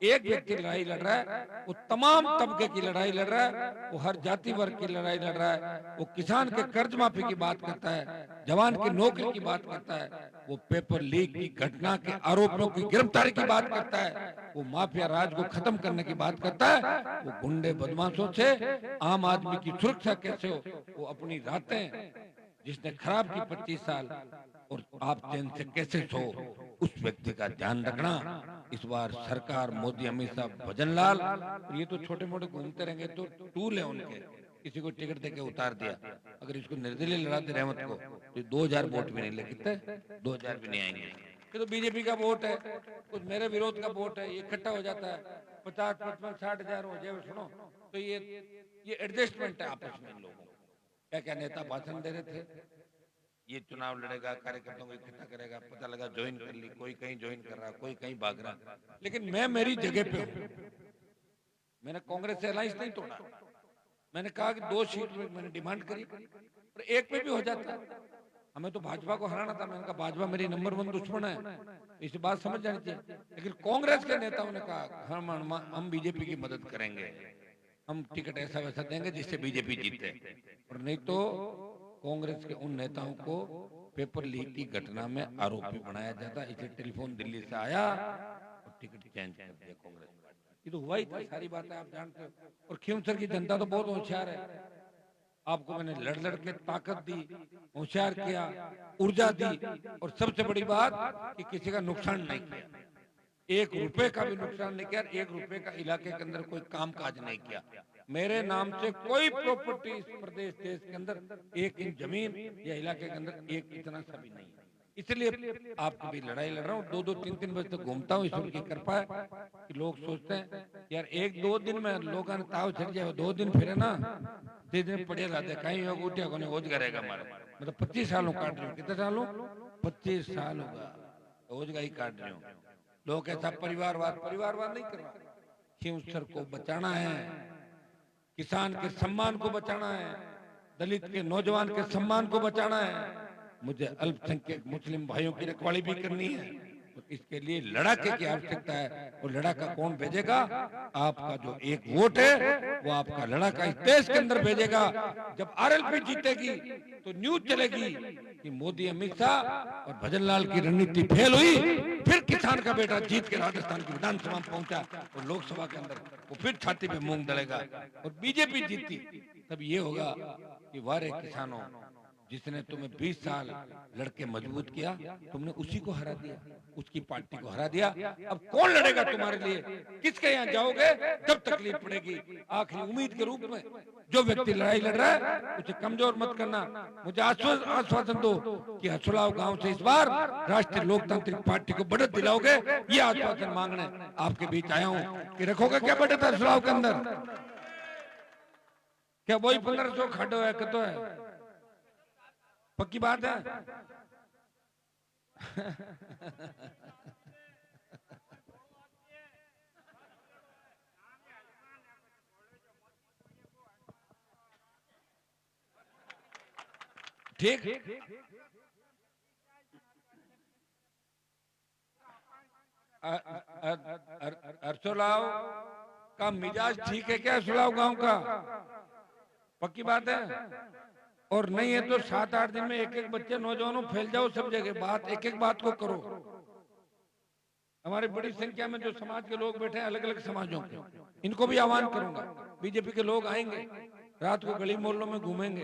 Speaker 6: एक व्यक्ति लड़ाई लड़ रहा है वो तमाम तबके की लड़ाई लड़ रहा है, वो हर जाति वर्ग की लड़ाई लड़ रहा है, वो किसान के कर्ज माफी की बात करता है, जवान की नौकरी की बात करता है, वो पेपर लीक की घटना के आरोपियों की गिरफ्तारी की बात करता है, वो माफिया राज को खत्म करने की बात करता है, वो गुंडे बदमाशों से आम आदमी की सुरक्षा कैसे हो वो अपनी रातें जिसने खराब की 25 साल और आप चैन से कैसे सो, उस व्यक्ति का ध्यान रखना। इस बार सरकार मोदी अमित शाह भजनलाल, ये तो छोटे मोटे घूमते रहेंगे, तो टूल है उनके, किसी को टिकट देके उतार दिया। अगर इसको निर्दलीय लड़ाते रहमत को तो 2000 वोट भी नहीं लेते, 2000 भी नहीं आएंगे। ये तो बीजेपी का वोट है, कुछ मेरे विरोध का वोट है, ये इकट्ठा हो जाता है, 50, 55, 60,000 हो जाए। सुनो तो ये एडजस्टमेंट है आपस में इन लोगों को। क्या क्या नेता भाषण दे रहे थे, ये चुनाव लड़ेगा, कार्यकर्ताओं को इकट्ठा करेगा, पता लगा ज्वाइन कर ली, कोई कहीं ज्वाइन कर रहा, कोई कहीं भाग रहा। लेकिन मैं मेरी जगह पे हूं, मैंने कांग्रेस से अलायंस नहीं तोड़ा। मैंने कहा कि 2 सीट में मैंने डिमांड करी, और 1 पे भी हो जाता। हमें तो भाजपा को हराना था। मैंने कहा भाजपा मेरी नंबर 1 दुश्मन है, इस बात समझ जानी चाहिए। लेकिन कांग्रेस के नेताओं ने कहा हम बीजेपी की मदद करेंगे, हम टिकट ऐसा वैसा देंगे जिससे बीजेपी जीते, और नहीं तो कांग्रेस के उन नेताओं को पेपर लीक की घटना में आरोपी बनाया जाता। इसलिए टेलीफोन दिल्ली से आया और टिकट चेंज कर दिया कांग्रेस पार्टी। ये तो हुआ ही था, सारी बातें आप जानते हो। और खींवसर की जनता तो बहुत होशियार है, आपको मैंने लड़ लड़ के ताकत दी, होशियार किया, ऊर्जा दी, और सबसे बड़ी बात कि किसी का नुकसान नहीं किया, 1 रुपए का भी नुकसान नहीं किया, 1 रुपए का इलाके के अंदर कोई काम काज नहीं किया। मेरे नाम से कोई प्रॉपर्टी इस प्रदेश देश के अंदर 1 इंच जमीन या इलाके के अंदर एक इतना सा भी नहीं है। इसलिए आपकी भी लड़ाई लड़ रहा हूँ, 2-2, 3-3 बजे तक घूमता हूँ। ईश्वर की कृपा है कि लोग सोचते हैं यार 1-2 दिन में लोगों ने ताव चढ़ जाए, 2 दिन फिरे ना 3 दिन पड़े रहते, कहीं उठिया को ओज करेगा हमारे। मतलब 25 सालों काट रही हूँ, कितने सालों, 25 साल होगा ओज ही काट रही हूँ। लोग ऐसा परिवारवाद नहीं कर रहा। खींवसर को बचाना है, किसान के सम्मान को बचाना है, दलित के नौजवान के सम्मान को बचाना है, मुझे अल्पसंख्यक मुस्लिम भाइयों की रखवाली भी करनी है। तो इसके लिए लड़ाके की आवश्यकता है। और लड़ाका कौन भेजेगा? आपका जो एक वोट है वो आपका लड़ाका इस देश के अंदर भेजेगा। जब आरएलपी जीतेगी तो न्यूज चलेगी कि मोदी अमित शाह और भजनलाल की रणनीति फेल हुई, फिर किसान का बेटा जीत के राजस्थान की विधानसभा में पहुंचा और लोकसभा के अंदर वो फिर छाती पे मूंग दलेगा और बीजेपी जीती। तब ये होगा कि वारे किसानों, जिसने तुम्हें 20 साल लड़के मजबूत किया, तुमने उसी को हरा दिया, उसकी पार्टी को हरा दिया। अब कौन लड़ेगा तुम्हारे लिए? किसके यहाँ जाओगे जब तकलीफ पड़ेगी? आखिरी उम्मीद के रूप में जो व्यक्ति लड़ाई लड़ रहा है उसे कमजोर मत करना। मुझे आश्वासन दो कि हसुलाव गांव से इस बार राष्ट्रीय लोकतांत्रिक पार्टी को बढ़त दिलाओगे। ये आश्वासन मांगने आपके बीच आया हूँ कि रखोगे क्या बढ़त हसुलाव के अंदर? क्या वही 1500 खड़ो है कतो है? पक्की बात है। ठीक, हर्षोलाव का मिजाज ठीक है क्या? हर्षोलाव गांव का पक्की बात है। और नहीं है तो 7-8 दिन में 1-1 बच्चे नौजवानों फैल जाओ सब जगह, बात एक बात को करो। हमारी बड़ी संख्या में जो समाज के लोग बैठे हैं, अलग अलग समाजों के, इनको भी आह्वान करूंगा। बीजेपी के लोग आएंगे, रात को गली मोहल्लों में घूमेंगे,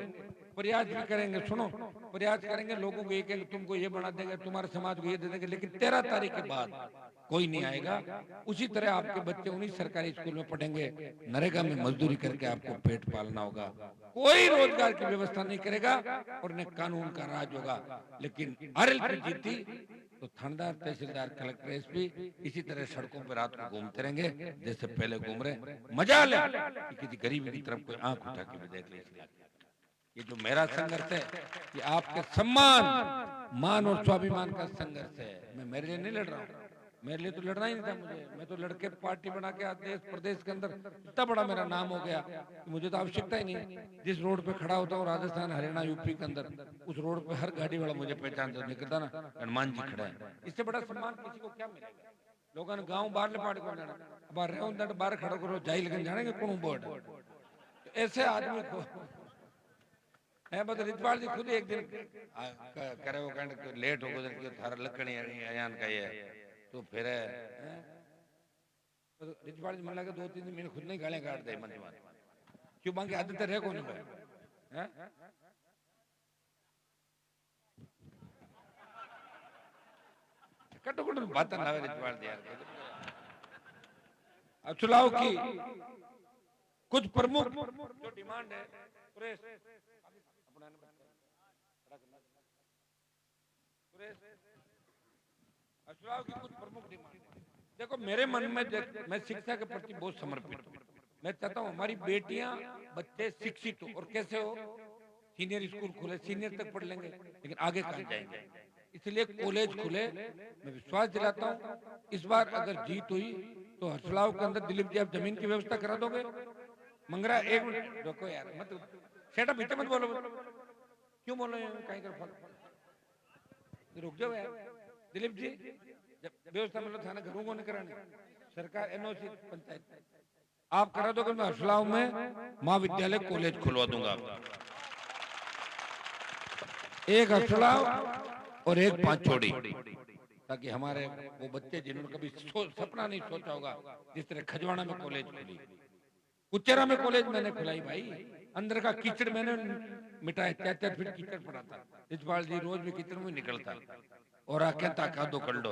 Speaker 6: प्रयास भी करेंगे। सुनो, प्रयास करेंगे, लोगों को एक तुमको ये बना देंगे, तुम्हारे समाज को ये दे देंगे, लेकिन 13 तारीख के बाद कोई नहीं आएगा। उसी तरह आपके बच्चे उन्हीं सरकारी स्कूल में पढ़ेंगे, नरेगा में मजदूरी करके आपको पेट पालना होगा। कोई रोजगार की व्यवस्था नहीं करेगा और न कानून का राज होगा। लेकिन आरएलपी जीती तो थानेदार, तहसीलदार, कलेक्टर, एसपी इसी तरह सड़कों पर रात को घूमते रहेंगे जैसे पहले घूम रहे। मजा ले कि किसी गरीब की तरफ कोई आंख उठा के भी देख ले। ये जो मेरा संघर्ष है ये आपके सम्मान, मान और स्वाभिमान का संघर्ष है। मैं मेरे लिए नहीं लड़ रहा हूँ, मेरे लिए तो लड़ना ही नहीं था मुझे। मैं तो लड़के पार्टी बना के देश प्रदेश के अंदर इतना बड़ा मेरा नाम हो गया कि मुझे तो आवश्यकता ही नहीं। जिस रोड पे खड़ा होता हूँ राजस्थान, हरियाणा, यूपी के अंदर, उस रोड पे हर गाड़ी वाला मुझे पहचानता निकलता ना, हनुमान जी खड़ा है। इससे बड़ा सम्मान किसी को क्या मिलेगा? लोगों ने गाँव बाहर पार्टी को जाना, अब बाहर खड़ा करो जाई लगन जानेंगे कौन बोर्ड। ऐसे आदमी को है बता। रिजवाल जी खुद एक दिन करे वो कहने लेट हो गए, थारा लकड़ी अयान का ये तो फिर तो रिजवाल जी मन लगा 2-3 दिन मैंने खुद नहीं गालियां काट दे मन में, क्यों बाकी आदत रहे कौन है? कटो कटो बात ना रिजवाल दिया। अब चुनाव की कुछ प्रमुख जो डिमांड है सुरेश अपना चुनाव की कुछ प्रमुख डिमांड। देखो मेरे मन में मैं शिक्षा के प्रति बहुत समर्पित हूँ। मैं चाहता हूँ हमारी बेटियां बच्चे शिक्षित हो। और कैसे हो? सीनियर स्कूल खुले, सीनियर तक पढ़ लेंगे, लेकिन आगे कहाँ जाएंगे? इसलिए कॉलेज खुले। मैं विश्वास दिलाता हूँ इस बार अगर जीत हुई तो हरसलाव के अंदर दिलीप जी आप जमीन की व्यवस्था करा दोगे? मंगरा एक मिनट रुको यार, मत सेटा बीते मत बोलो। क्यों बोलो? कहीं कर रुक जाओ यार। दिलीप जी जब व्यवस्था मतलब थाना घरों को नहीं कराने, सरकार एनओसी पंचायत आप करा दोगे, मैं हरसलाव में महाविद्यालय कॉलेज खुलवा दूंगा। एक हरसलाव और एक पांचोड़ी, ताकि हमारे वो बच्चे जिन्होंने कभी सपना नहीं सोचा होगा, जिस तरह खजवाड़ा में कॉलेज खुली, कुचेरा में कॉलेज मैंने खुलाई भाई, अंदर का कीचड़ मैंने मिटाया। 4-4 फीट कीचड़ पड़ा था। रिजवाल जी रोज भी कीचड़ में निकलता और आके कादो कर लो,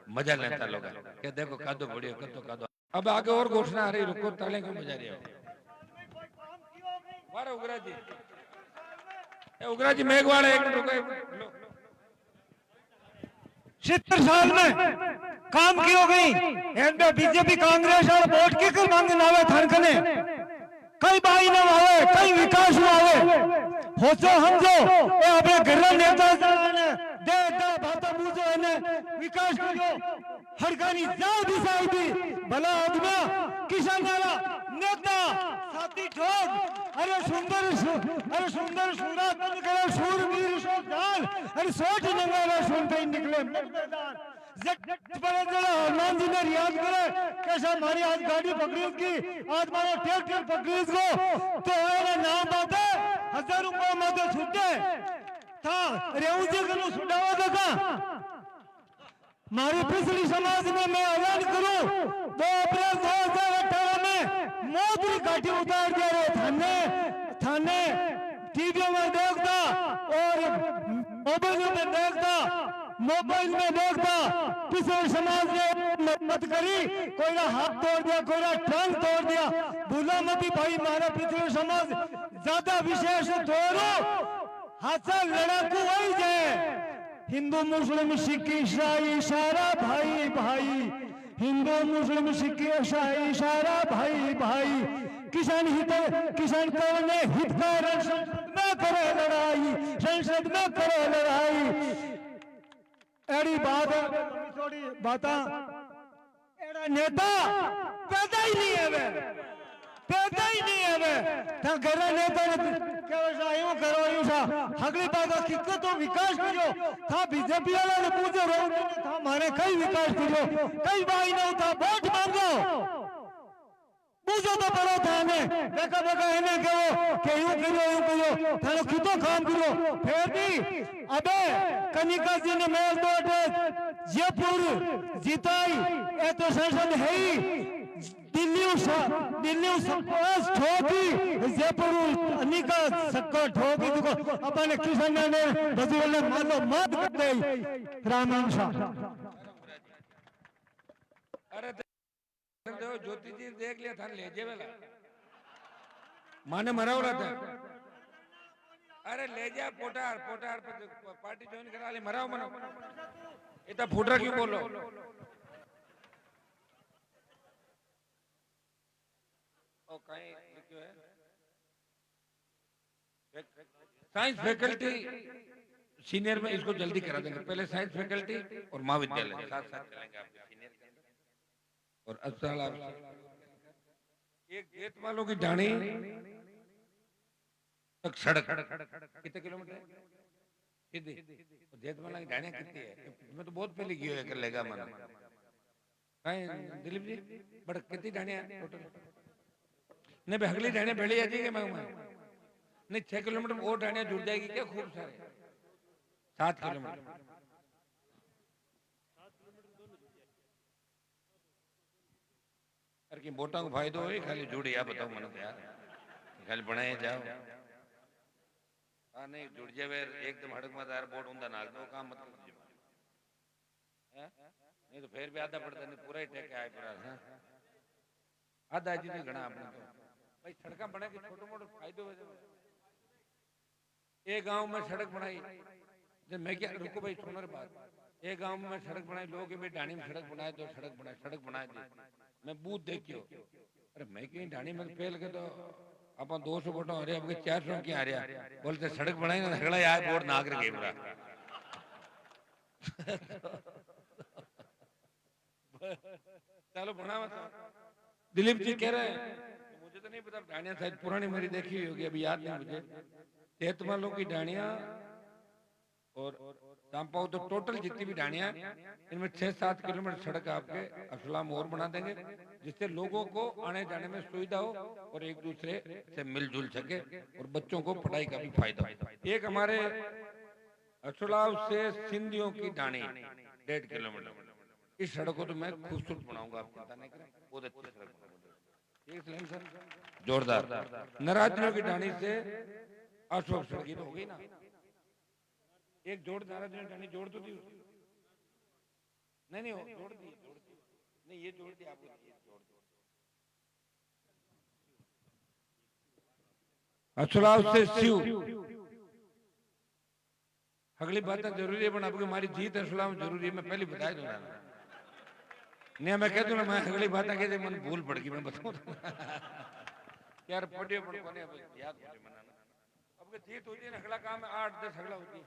Speaker 6: मजा लेता लोग क्या देखो कादो बढ़िया कर दो। अब आगे और घोषणा आ रही, रुको ताले क्यों बजा रहे हो? वारे उग्रा जी, उग्रा जी मेघवाल एक मिनट रुको।
Speaker 7: 70 साल में काम की हो गई एंड बीजेपी कांग्रेस और वोट की कर मांग नावे थनकने कई बाई न आवे, कई विकास आवे होचो हमजो ए अपने घर नेता ने देता बाता मुझे ने विकास करो हड़कानी जाओ दिसाई दी भला आदमी किसान वाला नेता साथी ठोक अरे सुंदर सूरा तन करे सूरवीर सो जान अरे सोच नंगारा सुनते ही निकले मैदान जट बड़े जरा हनुमान जी ने रियाज करे कैसा हमारी आज गाड़ी पकड़ी उसकी आज हमारा ट्रैक्टर पकड़ी उसको तो मेरा नाम बात है 1000 रुपये में तो छूटे था रेऊ जी को छुड़ावा देगा। हमारी पिछली समाज में मैं ऐलान करूं 2 अप्रैल 2018 में मोदी घाटी उतार दे रहे थाने टीवी में देखता और मोबाइल में देखता पिछले समाज ने मत करी, कोई ना हाथ तोड़ दिया, कोई ना टांग तोड़ दिया। भूला मत भाई हमारा पिछले समाज ज्यादा विशेष तोड़ो हाथ लड़ाकू वही जाए। हिंदू मुस्लिम सिख ईसाई सारा भाई भाई, हिंदू मुस्लिम सिख ईसाई सारा भाई भाई। किसान कौन हितकारी संसद में करे लड़ाई, संसद में करे लड़ाई। एड़ी बात थोड़ी बात एड़ा नेता पैदा ही नहीं है, पैदा ही नहीं है वे था घर नेता कहो यूं करो यूं सा अगली बात कितना तो विकास करो था बीजेपी वाला ने पूछे रहो था हमारे कई विकास करो कई भाई नहीं था वोट मांगो पूछो तो पड़ो था हमें देखा इन्हें कहो कि यूं करो थाने कितो काम करो फिर भी अबे कनिका जी ने मेल बोर्ड जयपुर जीताई ये तो संसद है ही दिल्ली सपोज ठोकी जयपुर अनिका सक्को ठोकी देखो अपने किसान ने बजूल ने मानो मत कर दे रामन शाह।
Speaker 6: अरे देखो ज्योति जी देख लिया था ले जेवेला माने मरावला था। अरे ले जा पोटार पे पार्टी ज्वाइन करा ले मराओ मनो इतना फुटरा क्यों बोलो। ओ कहीं लिखो है साइंस फैकल्टी सीनियर में इसको जल्दी करा देंगे। पहले साइंस फैकल्टी और महाविद्यालय साथ साथ चलेंगे आपके सीनियर के अंदर। और अस्पताल आप एक गेट वालों की ढाणी तक सड़क कितने किलोमीटर है सीधी जेत वाला की ढाणियां कितनी है? मैं तो बहुत पहले गयो है कर लेगा मन कहीं दिलीप जी बड़ कितनी ढाणियां टोटल नहीं भाई अगली ढाणियां बेड़ी आ जाएगी मैं नहीं 6 किलोमीटर और ढाणियां जुड़ जाएगी क्या? खूब सारे 7 किलोमीटर कि बोटा को फायदो है खाली जुड़े या बताओ मन तो यार खाली बनाए जाओ हाँ नहीं जुड़ जावे एकदम हड़क मत यार बोट उंदा नाग दो काम मत कर नहीं तो फिर भी आधा पड़ता नहीं, पूरा ही टेके आए पूरा। हाँ? आधा जी नहीं घना आपने तो भाई सड़क बने के छोटे मोटे फायदे हो जाए। एक गांव में सड़क बनाई, जब मैं क्या रुको भाई सुनो रे बात, एक गांव में सड़क बनाई, लोग भी ढाणी में सड़क बनाए तो सड़क बनाए दी, मैं बूथ देखियो, अरे मैं कहीं ढाणी में पहल के तो अपन 200 वोट आ रहे, अब 400 की आ रहा, बोलते सड़क बनाई ना झगड़ा यार वोट नाग रहे मेरा। चलो बना मत। दिलीप जी कह रहे हैं, मुझे तो नहीं पता, ढाणियां शायद पुरानी मेरी देखी हुई होगी, अभी याद नहीं मुझे। तेतमालों की ढाणियां और चांपाओ तो टोटल जितनी भी ढाणियां, इनमें 6-7 किलोमीटर सड़क आपके असलाम और बना देंगे, जिससे लोगों को आने जाने में सुविधा हो और एक दूसरे से मिलजुल सके और बच्चों को पढ़ाई का भी फायदा हो। एक हमारे असलाव से सिंधियों की ढाणी 1.5 किलोमीटर, इस सड़क को तो मैं खूबसूरत बनाऊंगा, आप चिंता नहीं करें, बहुत अच्छी सड़क बनाऊंगा सर, जोरदार। नाराजनियों की ढाणी से अशोक सड़क तो हो गई ना, एक जोड़ नाराजनियों की ढाणी जोड़ तो दी उसकी, नहीं जोड़ दी नहीं, ये जोड़ दी आपको, जोड़ दी। असलाव से शिव अगली बात जरूरी है, आपकी हमारी जीत असलाव जरूरी है, मैं पहले बता दूंगा नहीं, मैं कह दूंगा मैं अगली बात कहते मन भूल पड़ गई, मैं बताऊं यार पढ़ियो पढ़ कोने अब याद मुझे मनाना, अब के जीत होती है ना, अगला काम 8-10 अगला होती है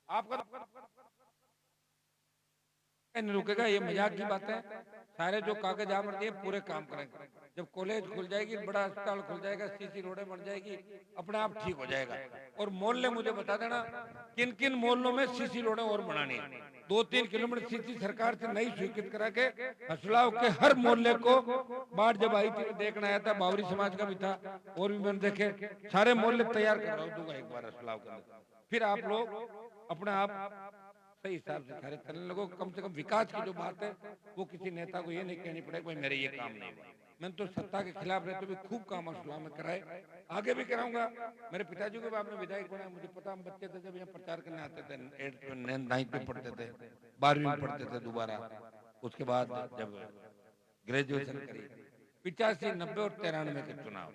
Speaker 6: आपका नहीं रुकेगा, ये मजाक की बात है। सारे जो कागज आप दिए पूरे काम करेंगे, जब कॉलेज खुल जाएगी, बड़ा अस्पताल खुल जाएगा, सीसी रोडें बन जाएगी, अपने आप ठीक हो जाएगा। और मोहल्ले मुझे बता देना किन किन मोहल्लों में सीसी रोडें और बनानी है, 2-3 किलोमीटर सीसी सरकार से नई स्वीकृत करा के असलाव के हर मोहल्ले को, बाढ़ जब आई थी देखना आया था, बावरी समाज का भी था और भी मैंने देखे, सारे मोहल्ले तैयार कर रहा दूंगा एक बार असलाव के अंदर, फिर आप लोग अपने आप सही हिसाब से खरीद करने लगो। कम से कम विकास की जो बात है वो किसी नेता को ये नहीं कहनी पड़ेगी भाई मेरे ये काम नहीं हुआ। मैंने तो सत्ता के खिलाफ रहते हुए खूब काम असलाम में कराए, आगे भी कराऊंगा। मेरे पिताजी को भी आपने विधायक बनाया, मुझे पता, हम बच्चे थे जब यहाँ प्रचार करने आते थे, 8th-9th में पढ़ते थे, 12वीं में पढ़ते थे दोबारा, उसके बाद जब ग्रेजुएशन करी, 85, 90 और 93 के चुनाव,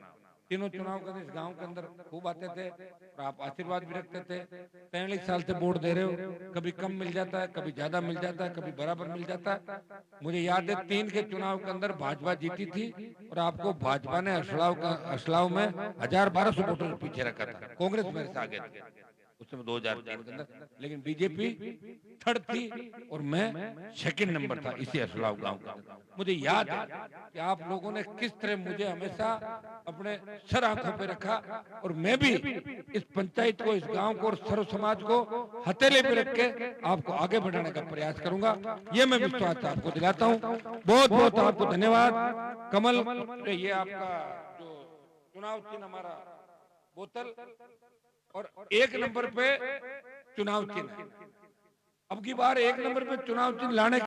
Speaker 6: तीनों चुनाव के इस गांव के अंदर खूब आते थे और आप आशीर्वाद भी रखते थे। 43 साल से वोट दे रहे हो, कभी कम मिल जाता है, कभी ज्यादा मिल जाता है, कभी बराबर मिल जाता है। मुझे याद है 3 के चुनाव के अंदर भाजपा जीती थी और आपको भाजपा ने असलाव में 1000-1200 वोटों से पीछे रखा था, कांग्रेस मेरे से आगे थी उस समय 2003 के अंदर, लेकिन बीजेपी थर्ड थी और मैं सेकंड नंबर था इसी असलाव गांव का। मुझे याद है कि आप लोगों ने किस तरह मुझे हमेशा अपने सर आंखों पे रखा और मैं भी इस पंचायत को, इस गांव को और सर्व समाज को हथेली पे रख के आपको आगे बढ़ाने का प्रयास करूंगा, ये मैं विश्वास आपको दिलाता हूँ। बहुत बहुत आपको धन्यवाद। कमल, ये आपका जो चुनाव चिन्ह हमारा बोतल और 1 नंबर पे चुनाव चिन्ह, अब की बार 1 नंबर पे चुनाव चिन्ह लाने